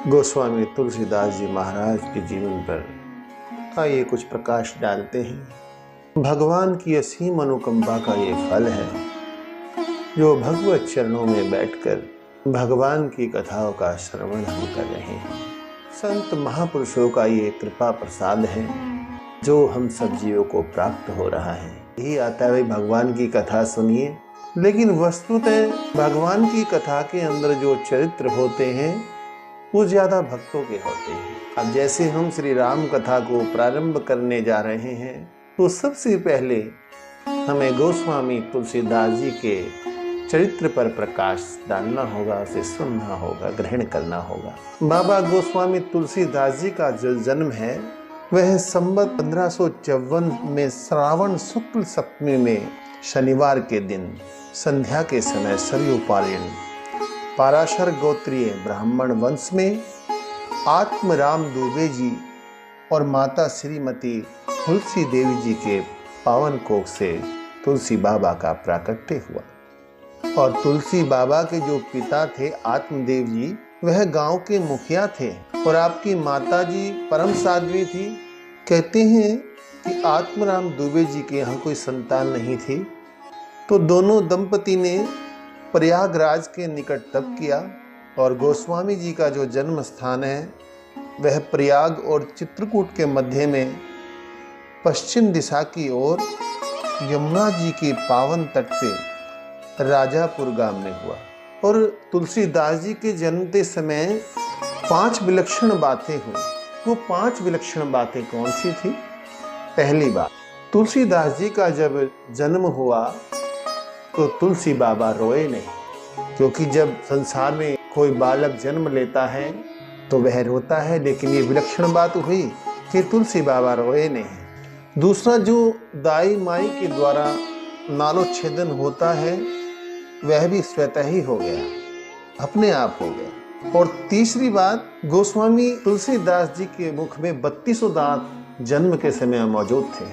गोस्वामी तुलसीदास जी महाराज के जीवन पर आइए कुछ प्रकाश डालते हैं। भगवान की असीम अनुकंपा का ये फल है जो भगवत चरणों में बैठकर भगवान की कथाओं का श्रवण हम कर रहे हैं। संत महापुरुषों का ये कृपा प्रसाद है जो हम सब जीवों को प्राप्त हो रहा है। यही आता है, भाई भगवान की कथा सुनिए। लेकिन वस्तुतः भगवान की कथा के अंदर जो चरित्र होते हैं वो ज़्यादा भक्तों के होते हैं। अब जैसे हम श्री राम कथा को प्रारंभ करने जा रहे हैं तो सबसे पहले हमें गोस्वामी तुलसीदास जी के चरित्र पर प्रकाश डालना होगा, उसे सुनना होगा, ग्रहण करना होगा। बाबा गोस्वामी तुलसीदास जी का जो जन्म है वह संवत 1554 में श्रावण शुक्ल सप्तमी में शनिवार के दिन संध्या के समय सरयू पारण पाराशर गोत्रीय ब्राह्मण वंश में आत्मराम दुबे जी और माता श्रीमती तुलसी देवी जी के पावन कोख से तुलसी बाबा का प्राकट्य हुआ। और तुलसी बाबा के जो पिता थे आत्मदेव जी, वह गांव के मुखिया थे और आपकी माता जी परम साध्वी थी। कहते हैं कि आत्मराम दुबे जी के यहाँ कोई संतान नहीं थी, तो दोनों दंपति ने प्रयागराज के निकट तप किया। और गोस्वामी जी का जो जन्म स्थान है वह प्रयाग और चित्रकूट के मध्य में पश्चिम दिशा की ओर यमुना जी के पावन तट पे राजापुर गांव में हुआ। और तुलसीदास जी के जन्मते समय 5 विलक्षण बातें हुई। वो 5 विलक्षण बातें कौन सी थी? पहली बात, तुलसीदास जी का जब जन्म हुआ तो तुलसी बाबा रोए नहीं, क्योंकि जब संसार में कोई बालक जन्म लेता है तो वह रोता है, लेकिन ये विलक्षण बात हुई कि तुलसी बाबा रोए नहीं। दूसरा, जो दाई माई के द्वारा नालोच्छेदन होता है वह भी स्वतः ही हो गया, अपने आप हो गया। और तीसरी बात, गोस्वामी तुलसीदास जी के मुख में 32 दांत जन्म के समय मौजूद थे।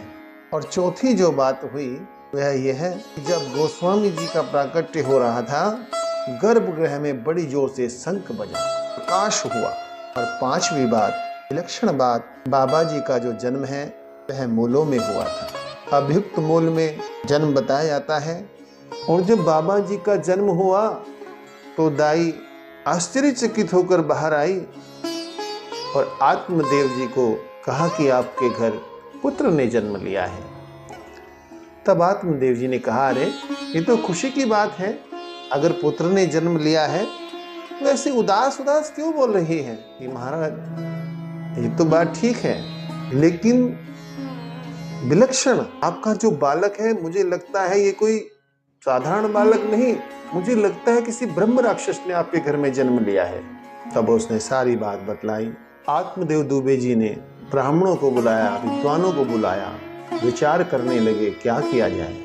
और चौथी जो बात हुई वह यह है कि जब गोस्वामी जी का प्राकट्य हो रहा था, गर्भगृह में बड़ी जोर से शंख बजा, प्रकाश हुआ। और 5वीं बात, विलक्षण बात, बाबा जी का जो जन्म है वह मूलों में हुआ था। अभियुक्त मूल में जन्म बताया जाता है। और जब बाबा जी का जन्म हुआ तो दाई आश्चर्यचकित होकर बाहर आई और आत्मदेव जी को कहा कि आपके घर पुत्र ने जन्म लिया है। तब आत्मदेव जी ने कहा, अरे ये तो खुशी की बात है, अगर पुत्र ने जन्म लिया है तो ऐसे उदास उदास क्यों बोल रही है? कि महाराज ये तो बात ठीक है, लेकिन विलक्षण आपका जो बालक है, मुझे लगता है ये कोई साधारण बालक नहीं, मुझे लगता है किसी ब्रह्म राक्षस ने आपके घर में जन्म लिया है। तब उसने सारी बात बतलाई। आत्मदेव दुबे जी ने ब्राह्मणों को बुलाया, विद्वानों को बुलाया, विचार करने लगे क्या किया जाए।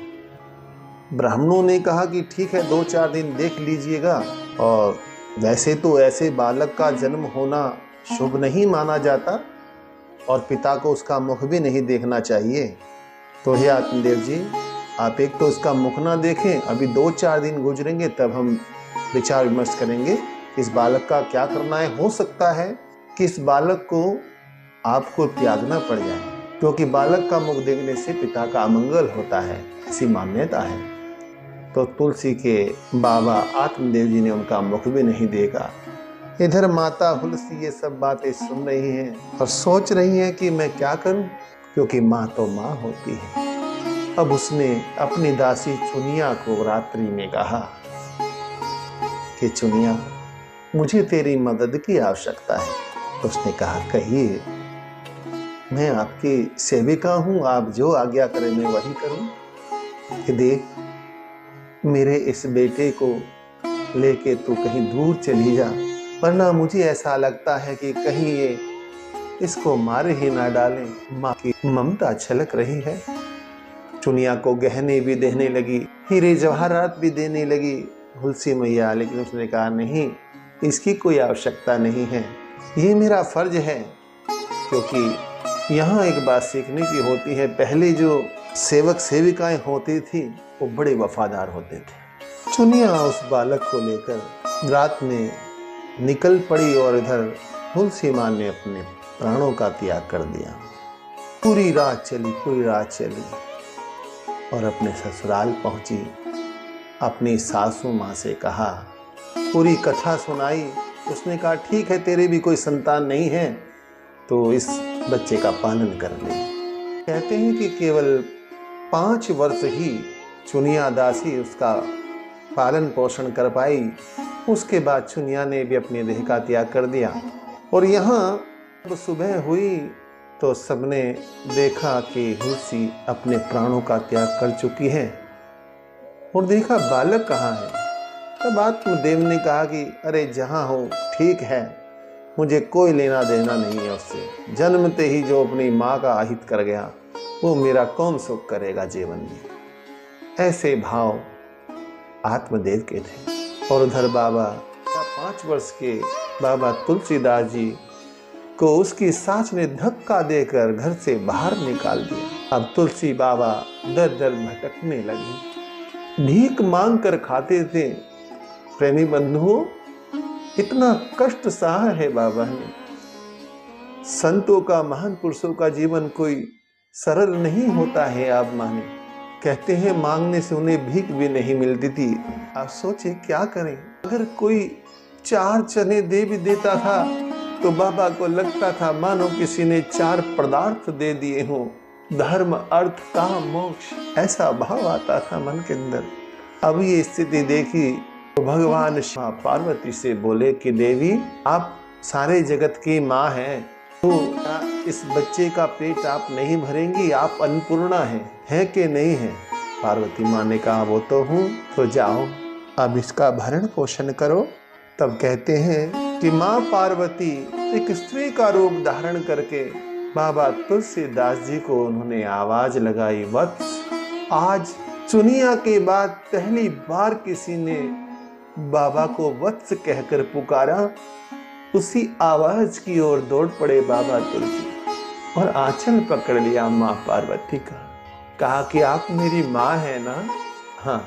ब्राह्मणों ने कहा कि ठीक है, 2-4 दिन देख लीजिएगा, और वैसे तो ऐसे बालक का जन्म होना शुभ नहीं माना जाता और पिता को उसका मुख भी नहीं देखना चाहिए। तो हे आत्मदेव जी, आप एक तो उसका मुख ना देखें, अभी 2-4 दिन गुजरेंगे तब हम विचार विमर्श करेंगे इस बालक का क्या करना है। हो सकता है कि इस बालक को आपको त्यागना पड़ जाए, क्योंकि बालक का मुख देखने से पिता का अमंगल होता है, ऐसी मान्यता है। तो तुलसी के बाबा आत्मदेव जी ने उनका मुख भी नहीं देखा। इधर माता तुलसी ये सब बातें सुन रही हैं और सोच रही हैं कि मैं क्या करूं, क्योंकि माँ तो माँ होती है। अब उसने अपनी दासी चुनिया को रात्रि में कहा कि चुनिया, मुझे तेरी मदद की आवश्यकता है। तो उसने कहा, कहिए, मैं आपकी सेविका हूँ, आप जो आज्ञा करें मैं वही करूँ। कि देख, मेरे इस बेटे को लेके तू कहीं दूर चली जा, वरना मुझे ऐसा लगता है कि कहीं ये इसको मार ही ना डालें। माँ की ममता छलक रही है। चुनिया को गहने भी देने लगी, हीरे जवाहरात भी देने लगी तुलसी मैया, लेकिन उसने कहा, नहीं, इसकी कोई आवश्यकता नहीं है, ये मेरा फर्ज है। क्योंकि यहाँ एक बात सीखने की होती है, पहले जो सेवक सेविकाएं होती थी वो बड़े वफादार होते थे। चुनिया उस बालक को लेकर रात में निकल पड़ी और इधर तुलसी माँ ने अपने प्राणों का त्याग कर दिया। पूरी रात चली और अपने ससुराल पहुंची। अपनी सासू माँ से कहा, पूरी कथा सुनाई। उसने कहा, ठीक है, तेरे भी कोई संतान नहीं है तो इस बच्चे का पालन कर ले। कहते हैं कि केवल 5 वर्ष ही चुनिया दासी उसका पालन पोषण कर पाई। उसके बाद चुनिया ने भी अपने देह का त्याग कर दिया। और यहाँ जब सुबह हुई तो सबने देखा कि तुलसी अपने प्राणों का त्याग कर चुकी है। और देखा बालक कहाँ है। तब आत्मदेव ने कहा कि अरे जहाँ हो ठीक है, मुझे कोई लेना देना नहीं है उससे। जन्मते ही जो अपनी माँ का आहित कर गया वो मेरा कौन सुख करेगा जीवन में। ऐसे भाव आत्मदेव के थे। और उधर बाबा 5 वर्ष के बाबा तुलसीदास जी को उसकी सास ने धक्का देकर घर से बाहर निकाल दिया। अब तुलसी बाबा दर दर भटकने लगी। भीख मांग कर खाते थे। प्रेमी बंधुओं, इतना कष्ट सहा है बाबा ने। संतों का, महान पुरुषों का जीवन कोई सरल नहीं होता है। आप माने, कहते हैं मांगने से उन्हें भीख भी नहीं मिलती थी। आप सोचे क्या करें। अगर कोई 4 चने दे भी देता था तो बाबा को लगता था मानो किसी ने 4 पदार्थ दे दिए हों। धर्म, अर्थ, काम, मोक्ष, ऐसा भाव आता था मन के अंदर। अब ये स्थिति देखी तो भगवान मां पार्वती से बोले कि देवी, आप सारे जगत की माँ हैं, तो इस बच्चे का पेट आप नहीं भरेंगी? आप अन्नपूर्णा है कि नहीं है? पार्वती माँ ने कहा, वो तो हूँ, तो जाओ अब इसका भरण पोषण करो। तब कहते हैं कि माँ पार्वती एक स्त्री का रूप धारण करके बाबा तुलसीदास जी को उन्होंने आवाज लगाई, वत्स। आज चुनिया के बाद पहली बार किसी ने बाबा को वत्स कहकर पुकारा। उसी आवाज की ओर दौड़ पड़े बाबा तुलसी और आंचल पकड़ लिया माँ पार्वती का। कहा कि आप मेरी माँ है ना? हाँ।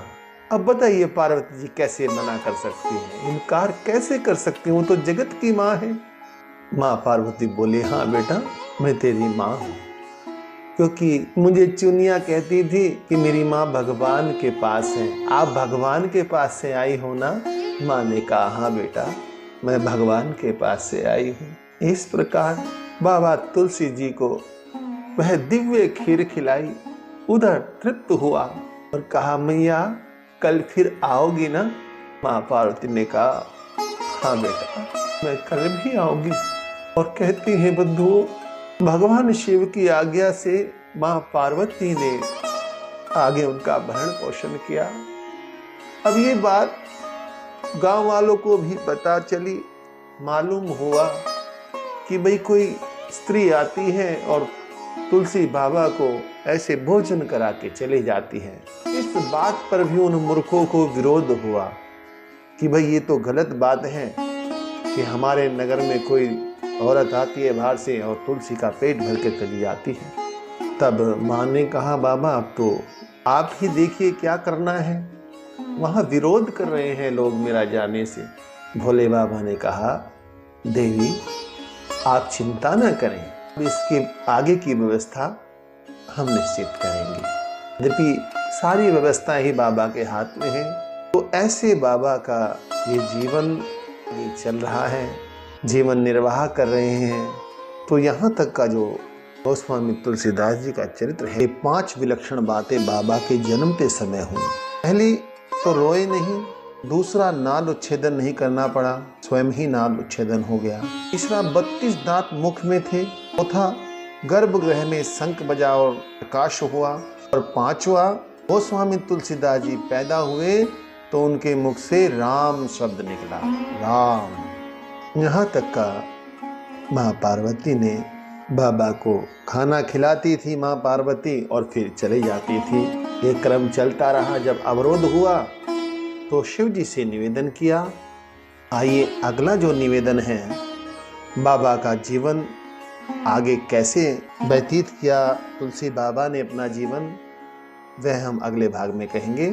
अब बताइए पार्वती जी कैसे मना कर सकती हैं, इनकार कैसे कर सकती हूँ? तो जगत की माँ है। माँ पार्वती बोली, हाँ बेटा, मैं तेरी माँ हूँ, क्योंकि मुझे चुनिया कहती थी कि मेरी माँ भगवान के पास है। आप भगवान के पास से आई हो ना? माँ ने कहा, हाँ बेटा, मैं भगवान के पास से आई हूँ। इस प्रकार बाबा तुलसी जी को वह दिव्य खीर खिलाई। उधर तृप्त हुआ और कहा, मैया कल फिर आओगी ना? माँ पार्वती ने कहा, हाँ बेटा, मैं कल भी आऊंगी। और कहती हैं बंधुओं, भगवान शिव की आज्ञा से माँ पार्वती ने आगे उनका भरण पोषण किया। अब ये बात गांव वालों को भी पता चली। मालूम हुआ कि भाई कोई स्त्री आती है और तुलसी बाबा को ऐसे भोजन करा के चली जाती है। इस बात पर भी उन मूर्खों को विरोध हुआ कि भाई ये तो गलत बात है कि हमारे नगर में कोई औरत आती है बाहर से और तुलसी का पेट भर के चली जाती है। तब माँ ने कहा, बाबा अब तो आप ही देखिए क्या करना है, वहाँ विरोध कर रहे हैं लोग मेरा जाने से। भोले बाबा ने कहा, देवी आप चिंता न करें, इसके आगे की व्यवस्था हम निश्चित करेंगे। यद्यपि सारी व्यवस्था ही बाबा के हाथ में है। तो ऐसे बाबा का ये जीवन ये चल रहा है, जीवन निर्वाह कर रहे हैं। तो यहाँ तक का जो गोस्वामी तुलसीदास जी का चरित्र है, 5 विलक्षण बातें बाबा के जन्मते समय हुई। पहली तो रोए नहीं, दूसरा नाल उच्छेदन नहीं करना पड़ा, स्वयं ही नाल उच्छेदन हो गया। तीसरा 32 दांत मुख में थे। चौथा गर्भगृह में शंख बजा और प्रकाश हुआ। और 5वां गोस्वामी तुलसीदास जी पैदा हुए तो उनके मुख से राम शब्द निकला, राम। यहाँ तक का माँ पार्वती ने बाबा को खाना खिलाती थी माँ पार्वती और फिर चली जाती थी। ये क्रम चलता रहा। जब अवरोध हुआ तो शिव जी से निवेदन किया। आइए अगला जो निवेदन है, बाबा का जीवन आगे कैसे व्यतीत किया तुलसी बाबा ने अपना जीवन, वह हम अगले भाग में कहेंगे।